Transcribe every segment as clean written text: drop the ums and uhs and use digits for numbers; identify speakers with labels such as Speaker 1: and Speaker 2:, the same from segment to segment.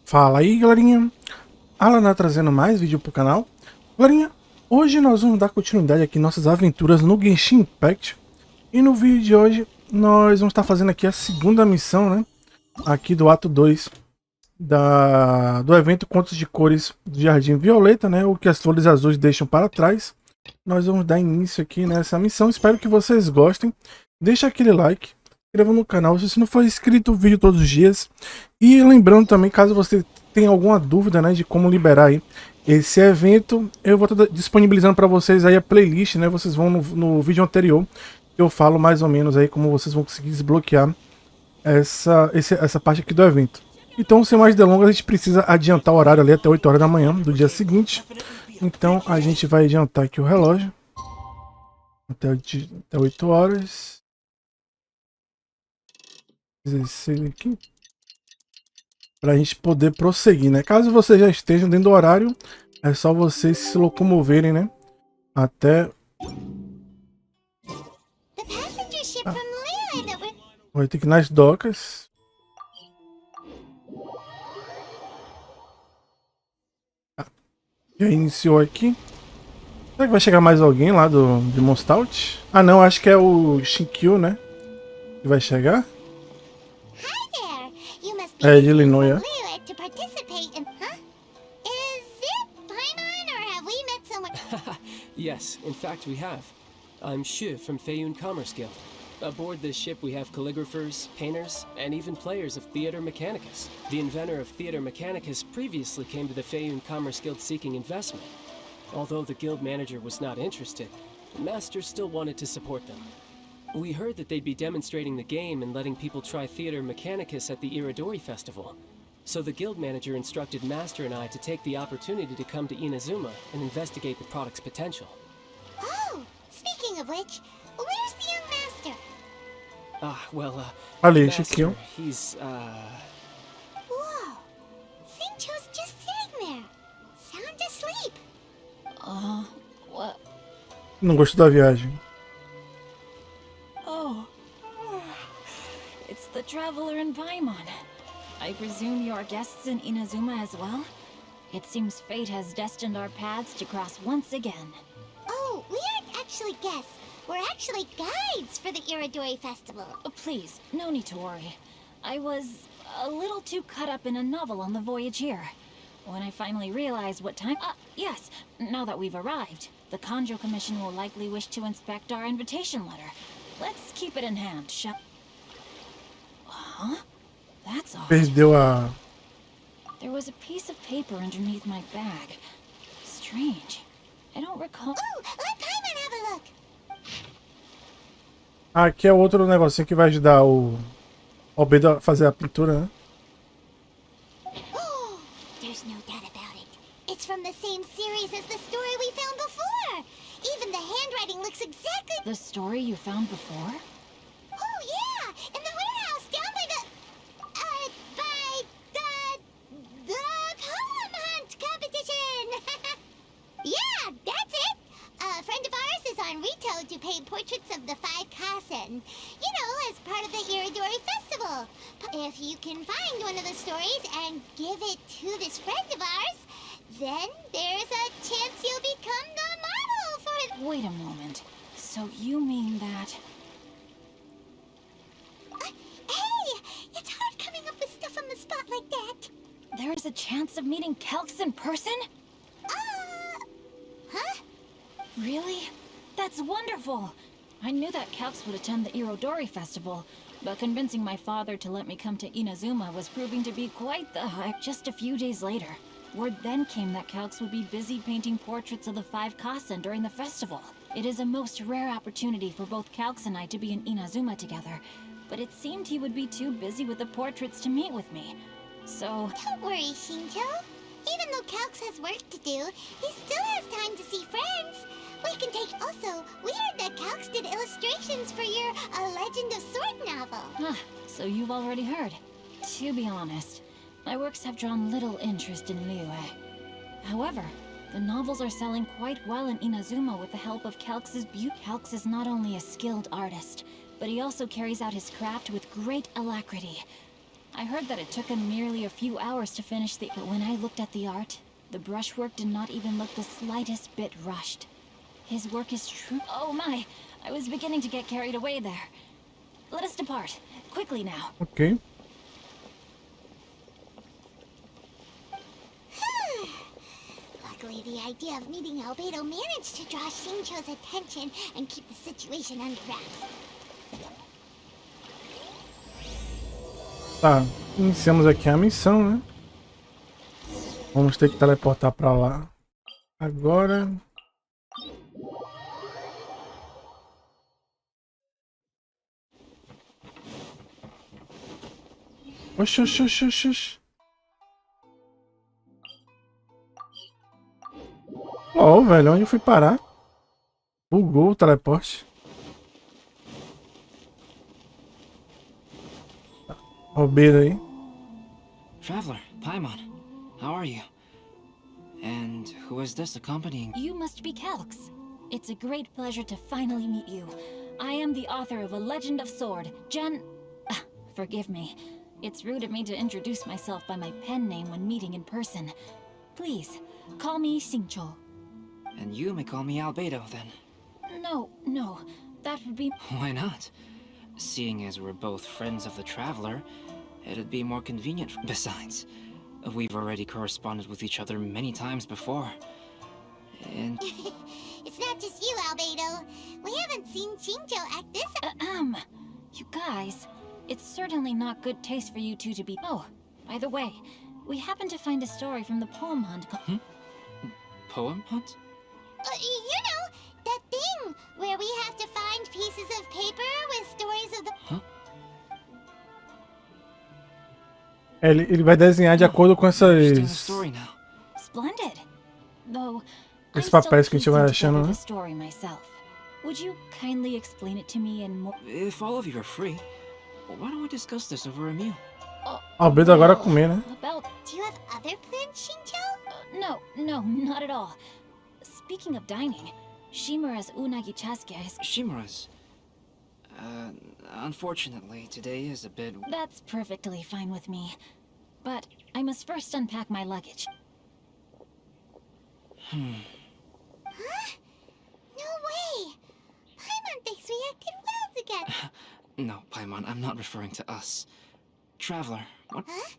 Speaker 1: Fala aí, galerinha. Alan trazendo mais vídeo pro canal. Galerinha, hoje nós vamos dar continuidade aqui nossas aventuras no Genshin Impact. E no vídeo de hoje nós vamos estar fazendo aqui a segunda missão, né? Aqui do ato 2 do evento Contos de Cores do Jardim Violeta, né? O que as Flores Azuis Deixam para Trás. Nós vamos dar início aqui nessa missão. Espero que vocês gostem. Deixa aquele like. Inscreva no canal se você não for inscrito, o vídeo todos os dias. E lembrando também, caso você tenha alguma dúvida, né, de como liberar aí esse evento, eu vou estar disponibilizando para vocês aí a playlist, né? Vocês vão no vídeo anterior, eu falo mais ou menos aí como vocês vão conseguir desbloquear essa parte aqui do evento. Então, sem mais delongas, a gente precisa adiantar o horário ali até 8 horas da manhã do dia seguinte. Então a gente vai adiantar aqui o relógio até 8 horas. 16 aqui. Pra gente poder prosseguir, né? Caso vocês já estejam dentro do horário, é só vocês se locomoverem, né? Até... Ah, vai ter que ir nas docas. Ah, já iniciou aqui. Será que vai chegar mais alguém lá de Monstout? Ah não, acho que é o Shinkyu, né? Que vai chegar. É de Illinois.
Speaker 2: Yes, in fact we have. I'm Shiv from Feiyun Commerce Guild. Aboard this ship we have calligraphers, painters, and even players of Theater Mechanicus. The inventor of Theater Mechanicus previously came to the Feiyun Commerce Guild seeking investment. Although the guild manager was not interested, the master still wanted to support them. We heard that they'd be demonstrating the game and letting people try Theater Mechanicus at the Iridori Festival. So the guild manager instructed Master and I to take the opportunity to come to Inazuma and investigate the product's potential.
Speaker 3: Oh, speaking of which, where's the young master?
Speaker 2: Master, he's,
Speaker 3: Whoa, Xingqiu's just sitting there, sound asleep.
Speaker 4: What?
Speaker 1: Não gostou da viagem.
Speaker 4: Oh, it's the traveler in Paimon. I presume you're guests in Inazuma as well? It seems fate has destined our paths to cross once again.
Speaker 3: Oh, we aren't actually guests. We're actually guides for the Iridori Festival.
Speaker 4: Please, no need to worry. I was a little too caught up in a novel on the voyage here. When I finally realized what time... yes, now that we've arrived, the Conjo Commission will likely wish to inspect our invitation letter. Let's keep it in hand, shall... Huh? That's odd.
Speaker 1: Perdeu a...
Speaker 4: There was a piece of paper underneath my bag. Strange. I don't recall...
Speaker 3: Oh, let Paimon have a look.
Speaker 1: Aqui é outro negocinho que vai ajudar o Albedo a fazer a pintura, né?
Speaker 3: Oh, there's no doubt about it. It's from the same series as the story we found before. Even the handwriting looks exactly...
Speaker 4: The story you found before?
Speaker 3: Oh, yeah! In the warehouse down by the poem hunt competition! Yeah, that's it! A friend of ours is on Rito to paint portraits of the 5 Kasen. You know, as part of the Iridori Festival. If you can find one of the stories and give it to this friend of ours, then there's a chance you'll become the model for it.
Speaker 4: Wait a moment. So you mean that...
Speaker 3: Hey! It's hard coming up with stuff on the spot like that.
Speaker 4: There's a chance of meeting Calx in person?
Speaker 3: Huh?
Speaker 4: Really? That's wonderful! I knew that Calx would attend the Irodori Festival, but convincing my father to let me come to Inazuma was proving to be quite the hype. Just a few days later, word then came that Calx would be busy painting portraits of the 5 Kasen during the festival. It is a most rare opportunity for both Calx and I to be in Inazuma together, but it seemed he would be too busy with the portraits to meet with me. So...
Speaker 3: Don't worry, Xingqiu. Even though Calx has work to do, he still has time to see friends. We can take... Also, we heard that Calx did illustrations for your A Legend of Sword novel.
Speaker 4: So you've already heard. To be honest, my works have drawn little interest in Liyue. However, the novels are selling quite well in Inazuma with the help of Calx's beauty. Calx is not only a skilled artist, but he also carries out his craft with great alacrity. I heard that it took him merely a few hours to finish the... But when I looked at the art, the brushwork did not even look the slightest bit rushed. His work is true... Oh my! I was beginning to get carried away there. Let us depart. Quickly now.
Speaker 1: Ok.
Speaker 3: Luckily, the idea of meeting Albedo managed to draw Shincho's attention and keep the situation under wraps.
Speaker 1: Tá, iniciamos aqui a missão, né? Vamos ter que teleportar pra lá. Agora... Oxi, oxi, oxi, oxi, oxi. Ó, velho, onde eu fui parar? Bugou o teleporte. Albedo aí.
Speaker 5: Traveler, Paimon, how are you? And who is this accompanying?
Speaker 4: You must be Calx. It's a great pleasure to finally meet you. I am the author of A Legend of Sword, Forgive me. It's rude of me to introduce myself by my pen name when meeting in person. Please, call me Xingqiu.
Speaker 5: And you may call me Albedo, then.
Speaker 4: No, that would be...
Speaker 5: Why not? Seeing as we're both friends of the Traveler, it'd be more convenient. Besides, we've already corresponded with each other many times before. And...
Speaker 3: It's not just you, Albedo. We haven't seen Shincho act this...
Speaker 4: You guys, it's certainly not good taste for you two to be... Oh, by the way, we happened to find a story from the poem hunt...
Speaker 5: Poem hunt?
Speaker 3: You know, that thing where we have to find pieces of paper with stories of the...
Speaker 5: Huh?
Speaker 1: Ele vai desenhar de acordo com
Speaker 5: Understand the
Speaker 1: essas...
Speaker 5: story now.
Speaker 4: Splendid. Though,
Speaker 1: Esses
Speaker 4: I'm
Speaker 1: papéis
Speaker 4: still
Speaker 1: que a gente vai
Speaker 4: piecing
Speaker 1: achando,
Speaker 4: together
Speaker 1: né?
Speaker 4: the story myself. Would you kindly explain it to me in more...
Speaker 5: If all of you are free, why don't we discuss this over a meal?
Speaker 1: Albedo agora comer, né?
Speaker 4: About...
Speaker 3: Do you have other plans, Shincho?
Speaker 4: No, not at all. Speaking of dining, Shimura's unagi chasuke is...
Speaker 5: Shimura's. Unfortunately, today is a bit...
Speaker 4: That's perfectly fine with me. But I must first unpack my luggage.
Speaker 3: Huh? No way! Paimon thinks we acted well together.
Speaker 5: No, Paimon, I'm not referring to us. Traveler, what...
Speaker 3: Huh?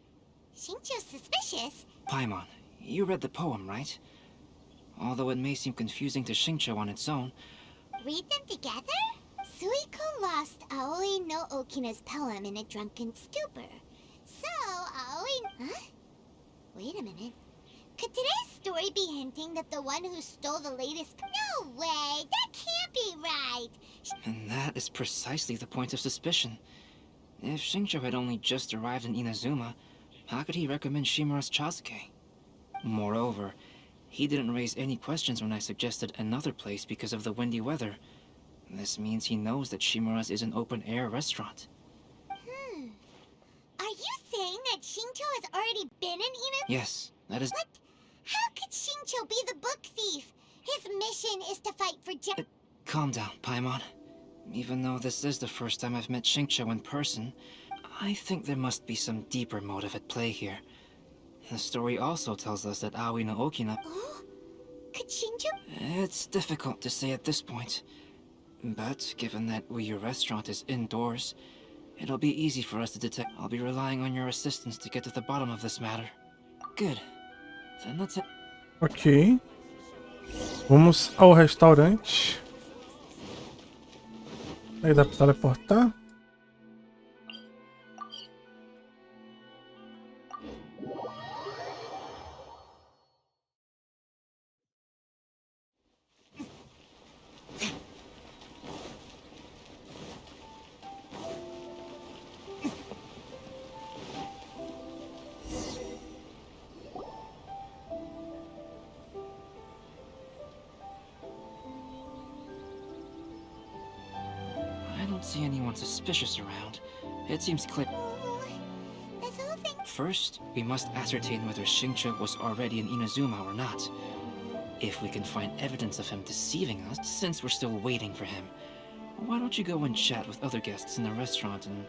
Speaker 3: Shincho's suspicious.
Speaker 5: Paimon, you read the poem, right? Although it may seem confusing to Xingqiu on its own...
Speaker 3: Read them together? Suiko lost Aoi no Okina's poem in a drunken stupor. So, Aoi... Huh? Wait a minute. Could today's story be hinting that the one who stole the latest... No way! That can't be right!
Speaker 5: And that is precisely the point of suspicion. If Xingqiu had only just arrived in Inazuma, how could he recommend Shimura's Chasuke? Moreover, he didn't raise any questions when I suggested another place because of the windy weather. This means he knows that Shimura's is an open-air restaurant.
Speaker 3: Are you saying that Shincho has already been in Inazuma?
Speaker 5: Yes, that is...
Speaker 3: What? How could Shincho be the book thief? His mission is to fight for
Speaker 5: Calm down, Paimon. Even though this is the first time I've met Xingqiu in person, I think there must be some deeper motive at play here. The story also tells us that Aoi no Okina...
Speaker 3: Oh? Could Shincho...
Speaker 5: It's difficult to say at this point. But given that your restaurant is indoors, it'll be easy for us to detect. I'll be relying on your assistance to get to the bottom of this matter. Good. Then let's...
Speaker 1: Ok. Vamos ao restaurante. Aí dá pra teleportar.
Speaker 5: I don't see anyone suspicious around. It seems clear.
Speaker 3: Oh, this whole thing...
Speaker 5: First, we must ascertain whether Xingqiu was already in Inazuma or not. If we can find evidence of him deceiving us, since we're still waiting for him, why don't you go and chat with other guests in the restaurant and...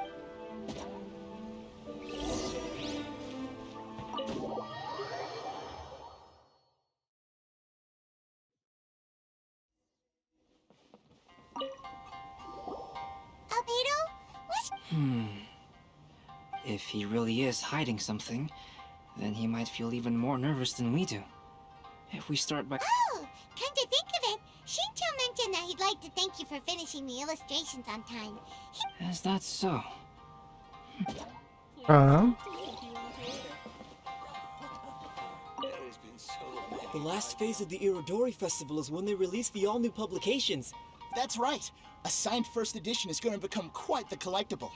Speaker 5: If he really is hiding something, then he might feel even more nervous than we do. If we start by...
Speaker 3: Oh, come to think of it, Shincho mentioned that he'd like to thank you for finishing the illustrations on time.
Speaker 5: Is that so?
Speaker 1: Ah,
Speaker 6: The last phase of the Irodori Festival is when they release the all-new publications.
Speaker 7: That's right. A signed first edition is going to become quite the collectible.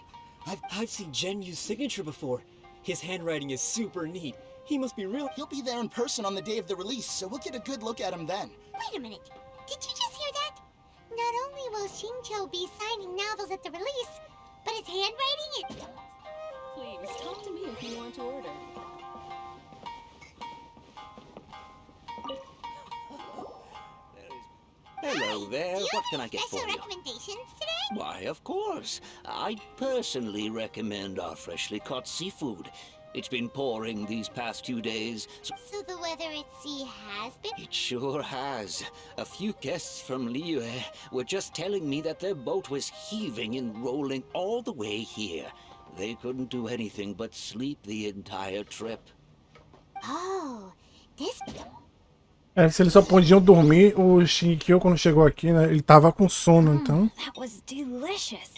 Speaker 6: I've seen Genyu's signature before. His handwriting is super neat. He must be real.
Speaker 7: He'll be there in person on the day of the release, so we'll get a good look at him then.
Speaker 3: Wait a minute, did you just hear that? Not only will Shincho be signing novels at the release, but his handwriting is...
Speaker 8: Please, talk to me if you want to order.
Speaker 9: Hello there,
Speaker 3: Do you
Speaker 9: what
Speaker 3: have
Speaker 9: can I
Speaker 3: any
Speaker 9: get for
Speaker 3: special
Speaker 9: you?
Speaker 3: recommendations today?
Speaker 9: Why, of course. I personally recommend our freshly caught seafood. It's been pouring these past few days, so
Speaker 3: So the weather at sea has been...
Speaker 9: it sure has. A few guests from Liyue were just telling me that their boat was heaving and rolling all the way here. They couldn't do anything but sleep the entire trip.
Speaker 3: Oh, this...
Speaker 1: é, se eles só podiam dormir, o Shinkyo, quando chegou aqui, né, ele tava com sono, então...
Speaker 4: That was delicious.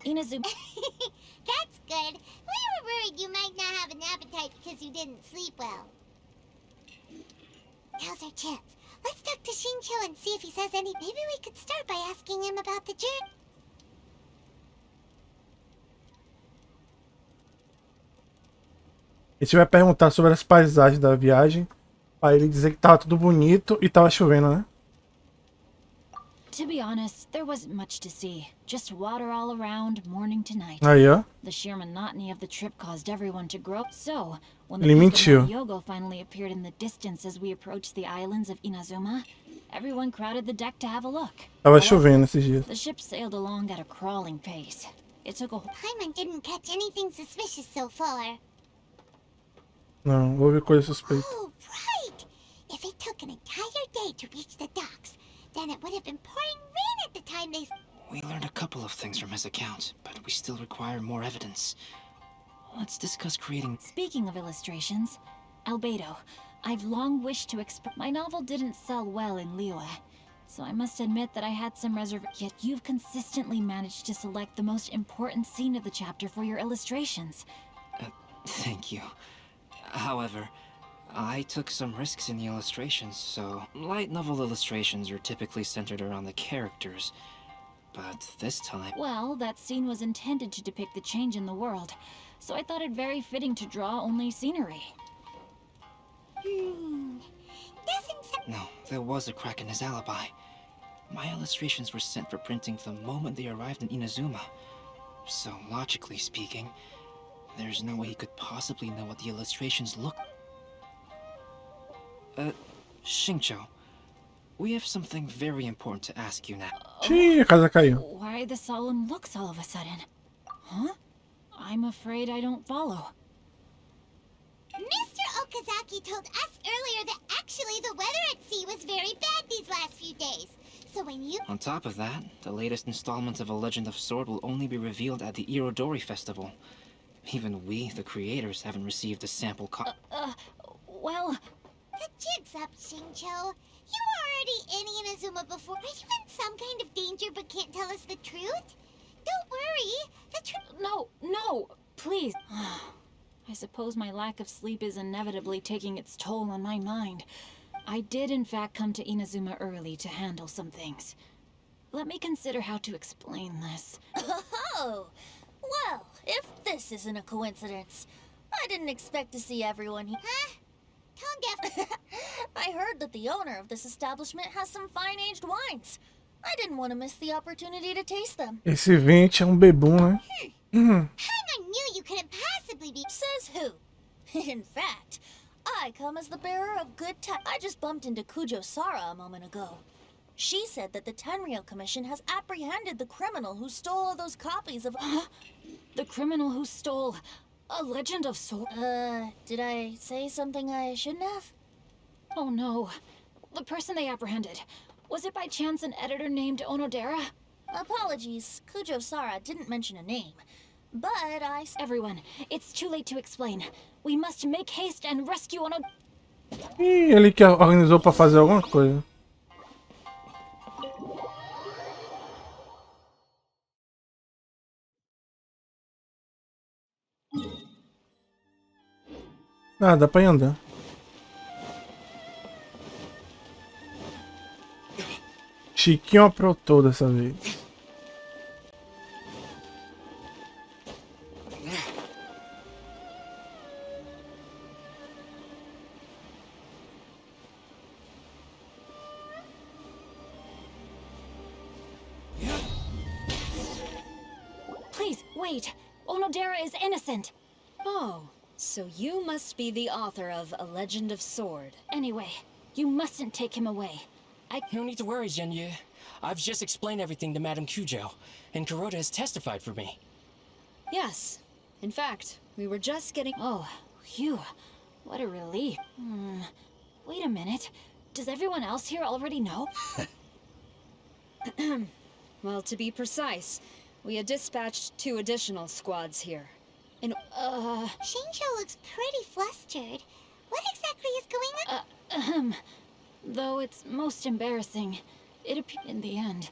Speaker 4: Inazuma.
Speaker 3: That's good. We were worried you might not have an appetite because you didn't sleep well. Now's our chance. Let's talk to Shincho and see if he says any... Maybe we could start by asking him about the journey.
Speaker 1: A gente vai perguntar sobre as paisagens da viagem, pra ele dizer que tava tudo bonito e tava chovendo, né?
Speaker 4: To be honest, there wasn't much to see. Just water all around, morning to night.
Speaker 1: Aí, ó.
Speaker 4: The sheer monotony of the trip caused everyone to grow. So, when
Speaker 1: Ele
Speaker 4: the
Speaker 1: mentiu.
Speaker 4: peak of Mount Yogo finally appeared in the distance as we approached the islands of Inazuma, everyone crowded the deck to have a look.
Speaker 1: Tava chovendo esses dias.
Speaker 4: The ship sailed along at a crawling pace. It took a
Speaker 3: Paimon didn't catch anything suspicious so far.
Speaker 1: Não, houve coisa suspeita.
Speaker 3: Oh, right! If it took an entire day to reach the docks, then it would have been pouring rain at the time they...
Speaker 5: We learned a couple of things from his account, but we still require more evidence. Let's discuss creating...
Speaker 4: Speaking of illustrations, Albedo, I've long wished to express... My novel didn't sell well in Liyue, so I must admit that I had some Yet you've consistently managed to select the most important scene of the chapter for your illustrations.
Speaker 5: Thank you. However, I took some risks in the illustrations, so light novel illustrations are typically centered around the characters. But this time...
Speaker 4: Well, that scene was intended to depict the change in the world, so I thought it very fitting to draw only scenery.
Speaker 3: Doesn't sound...
Speaker 5: No, there was a crack in his alibi. My illustrations were sent for printing the moment they arrived in Inazuma. So, logically speaking, there's no way he could possibly know what the illustrations look... Shincho, we have something very important to ask you now.
Speaker 1: Xiii, a casa caiu.
Speaker 4: Why the solemn looks all of a sudden? Huh? I'm afraid I don't follow.
Speaker 3: Mr. Okazaki told us earlier that actually the weather at sea was very bad these last few days. So when you...
Speaker 5: On top of that, the latest installment of A Legend of Sword will only be revealed at the Irodori Festival. Even we, the creators, haven't received a sample
Speaker 4: Well...
Speaker 3: The jig's up, Shincho. You were already in Inazuma before. Are you in some kind of danger but can't tell us the truth? Don't worry. The truth...
Speaker 4: No, please. I suppose my lack of sleep is inevitably taking its toll on my mind. I did in fact come to Inazuma early to handle some things. Let me consider how to explain this.
Speaker 10: Oh, well, if this isn't a coincidence, I didn't expect to see everyone here.
Speaker 3: Huh? Tone deaf.
Speaker 10: I heard that the owner of this establishment has some fine-aged wines. I didn't want to miss the opportunity to taste them.
Speaker 1: Esse 20 é bebum, né?
Speaker 3: Paimon knew you couldn't possibly be...
Speaker 10: Says who? In fact, I come as the bearer of good tidings. I just bumped into Kujo Sara a moment ago. She said that the Tenryou Commission has apprehended the criminal who stole all those copies of...
Speaker 4: The criminal who stole A Legend of Sword?
Speaker 10: Did I say something I shouldn't have?
Speaker 4: Oh no. The person they apprehended. Was it by chance an editor named Onodera?
Speaker 10: Apologies, Kujo Sara didn't mention a name. But
Speaker 4: Everyone, it's too late to explain. We must make haste and rescue Ono...
Speaker 1: Ih, ele que organizou pra fazer alguma coisa. Ah, dá pra ir andar. Chiquinho aprontou dessa vez.
Speaker 4: Please, wait. Onodera is innocent.
Speaker 8: Oh, so you must be the author of A Legend of Sword.
Speaker 4: Anyway, you mustn't take him away.
Speaker 2: No need to worry, Genyu. I've just explained everything to Madame Kujo, and Kuroda has testified for me.
Speaker 8: Yes. In fact, we were just getting...
Speaker 4: Oh, phew. What a relief. Wait a minute. Does everyone else here already know?
Speaker 8: Well, to be precise, we had dispatched 2 additional squads here. And,
Speaker 3: Shincho looks pretty flustered. What exactly is going on?
Speaker 4: Though it's most embarrassing, it appears in the end,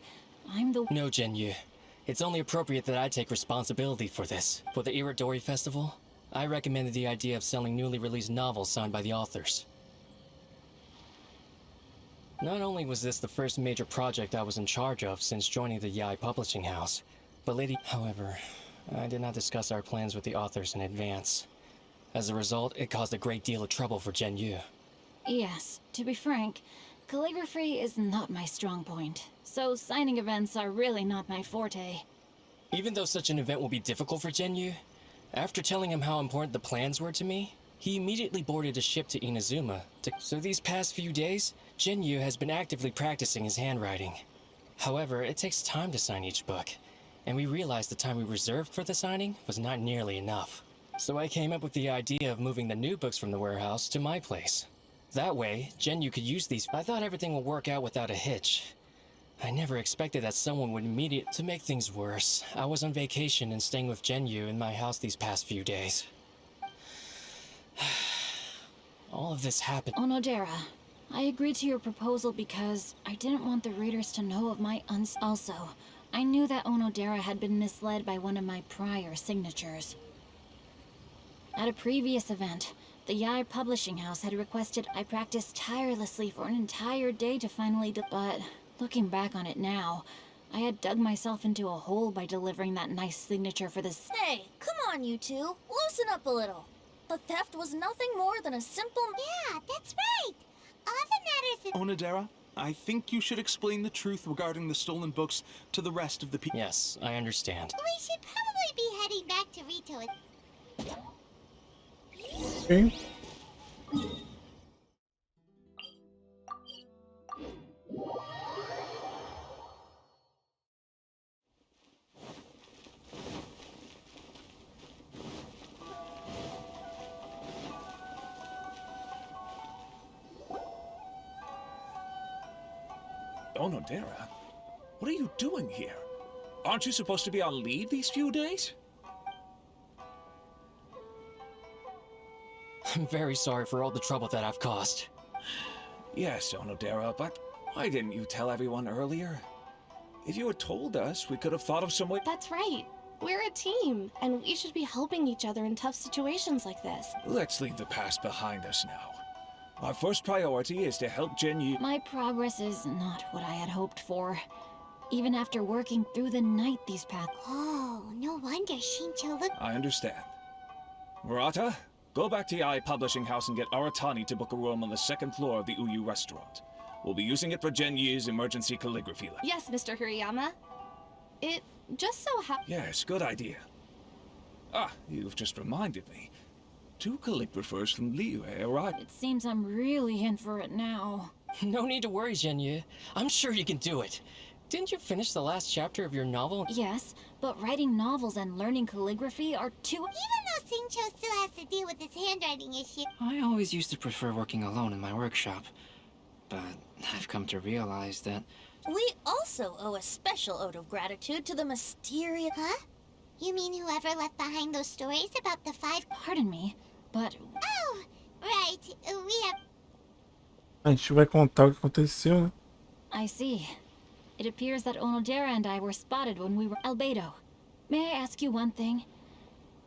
Speaker 4: I'm the...
Speaker 2: No, Genyu. It's only appropriate that I take responsibility for this. For the Irodori Festival, I recommended the idea of selling newly released novels signed by the authors. Not only was this the first major project I was in charge of since joining the Yae Publishing House, but however, I did not discuss our plans with the authors in advance. As a result, it caused a great deal of trouble for Genyu.
Speaker 4: Yes, to be frank, calligraphy is not my strong point, so signing events are really not my forte.
Speaker 2: Even though such an event will be difficult for Genyu, after telling him how important the plans were to me, he immediately boarded a ship to Inazuma. So these past few days, Genyu has been actively practicing his handwriting. However, it takes time to sign each book, and we realized the time we reserved for the signing was not nearly enough. So I came up with the idea of moving the new books from the warehouse to my place. That way, Genyu could use these. I thought everything would work out without a hitch. I never expected that someone would immediately... To make things worse, I was on vacation and staying with Genyu in my house these past few days. All of this happened.
Speaker 4: Onodera, I agreed to your proposal because I didn't want the readers to know of my Also, I knew that Onodera had been misled by one of my prior signatures. At a previous event, the Yae Publishing House had requested I practice tirelessly for an entire day to finally but looking back on it now, I had dug myself into a hole by delivering that nice signature for this.
Speaker 10: Hey, come on, you two. Loosen up a little. The theft was nothing more than a simple...
Speaker 3: Yeah, that's right. All that matters is...
Speaker 11: Onodera, I think you should explain the truth regarding the stolen books to the rest of the people.
Speaker 2: Yes, I understand.
Speaker 3: We should probably be heading back to Rito.
Speaker 1: Okay.
Speaker 12: Onodera, what are you doing here? Aren't you supposed to be on leave these few days?
Speaker 2: I'm very sorry for all the trouble that I've caused.
Speaker 12: Yes, Onodera, but why didn't you tell everyone earlier? If you had told us, we could have thought of some way...
Speaker 13: That's right. We're a team, and we should be helping each other in tough situations like this.
Speaker 12: Let's leave the past behind us now. Our first priority is to help Genyu...
Speaker 4: My progress is not what I had hoped for. Even after working through the night these past...
Speaker 3: Oh, no wonder Shincho looked...
Speaker 12: I understand. Murata, go back to Yae Publishing House and get Aratani to book a room on the 2nd floor of the Uyu restaurant. We'll be using it for Genyu's emergency calligraphy lesson.
Speaker 13: Yes, Mr. Hirayama. It just so happens...
Speaker 12: Yes, good idea. Ah, you've just reminded me. 2 calligraphers from Liyue arrived.
Speaker 4: It seems I'm really in for it now.
Speaker 2: No need to worry, Genyu. I'm sure you can do it. Didn't you finish the last chapter of your novel?
Speaker 4: Yes, but writing novels and learning calligraphy are two...
Speaker 3: Even though Shincho still has to deal with his handwriting issue...
Speaker 5: I always used to prefer working alone in my workshop, but I've come to realize that...
Speaker 10: We also owe a special ode of gratitude to the mysterious...
Speaker 3: Huh? You mean whoever left behind those stories about the 5...
Speaker 4: Pardon me, but...
Speaker 3: Oh, right. We have...
Speaker 1: A gente vai contar o que aconteceu, né?
Speaker 4: I see. It appears that Onodera and I were spotted when we were Albedo. May I ask you one thing?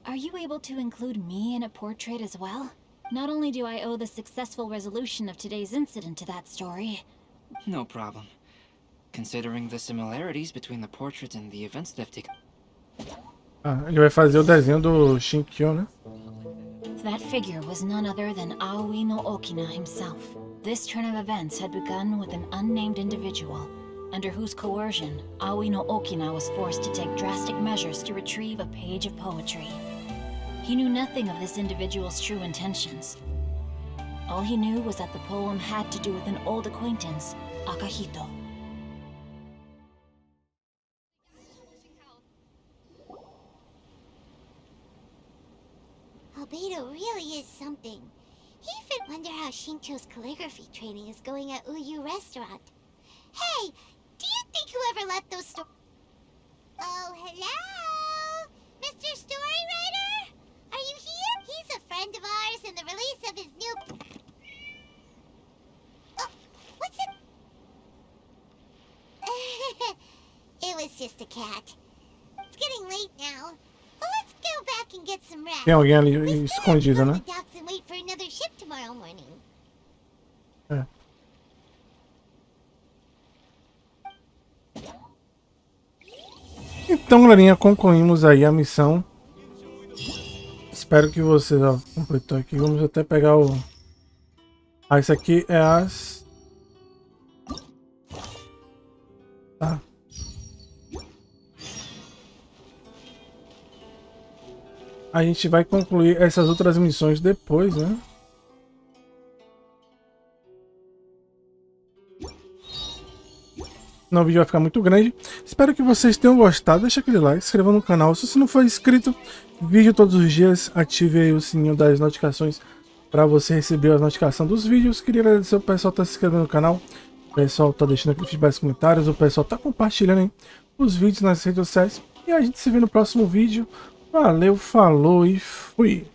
Speaker 4: Are you able to include me in a portrait as well? Not only do I owe the successful resolution of today's incident to that story...
Speaker 5: No problem. Considering the similarities between the portrait and the events they've taken.
Speaker 1: Ah, ele vai fazer o desenho do Shinkyo, né?
Speaker 4: That figure was none other than Aoi no Okina himself. This turn of events had begun with an unnamed individual, under whose coercion, Aoi no Okina was forced to take drastic measures to retrieve a page of poetry. He knew nothing of this individual's true intentions. All he knew was that the poem had to do with an old acquaintance, Akahito.
Speaker 3: Albedo really is something. He even wonder how Shincho's calligraphy training is going at Uyu Restaurant. Hey, do you think whoever left those Oh, hello? Mr. Storywriter? Are you here? He's a friend of ours in the release of his new... Oh, what's it? It was just a cat. It's getting late now. Well, let's go back and get some rest.
Speaker 1: Tem alguém ali escondido, né?
Speaker 3: The docks and wait for another ship tomorrow morning.
Speaker 1: É. Então, galerinha, concluímos aí a missão. Espero que você já completou aqui. Vamos até pegar o... Ah, isso aqui é as... Tá. A gente vai concluir essas outras missões depois, né? Senão o vídeo vai ficar muito grande. Espero que vocês tenham gostado. Deixa aquele like, se inscreva no canal. Se você não for inscrito, vídeo todos os dias. Ative aí o sininho das notificações para você receber a notificação dos vídeos. Queria agradecer o pessoal que está se inscrevendo no canal. O pessoal está deixando aqui feedback nos comentários. O pessoal está compartilhando aí os vídeos nas redes sociais. E a gente se vê no próximo vídeo. Valeu, falou e fui!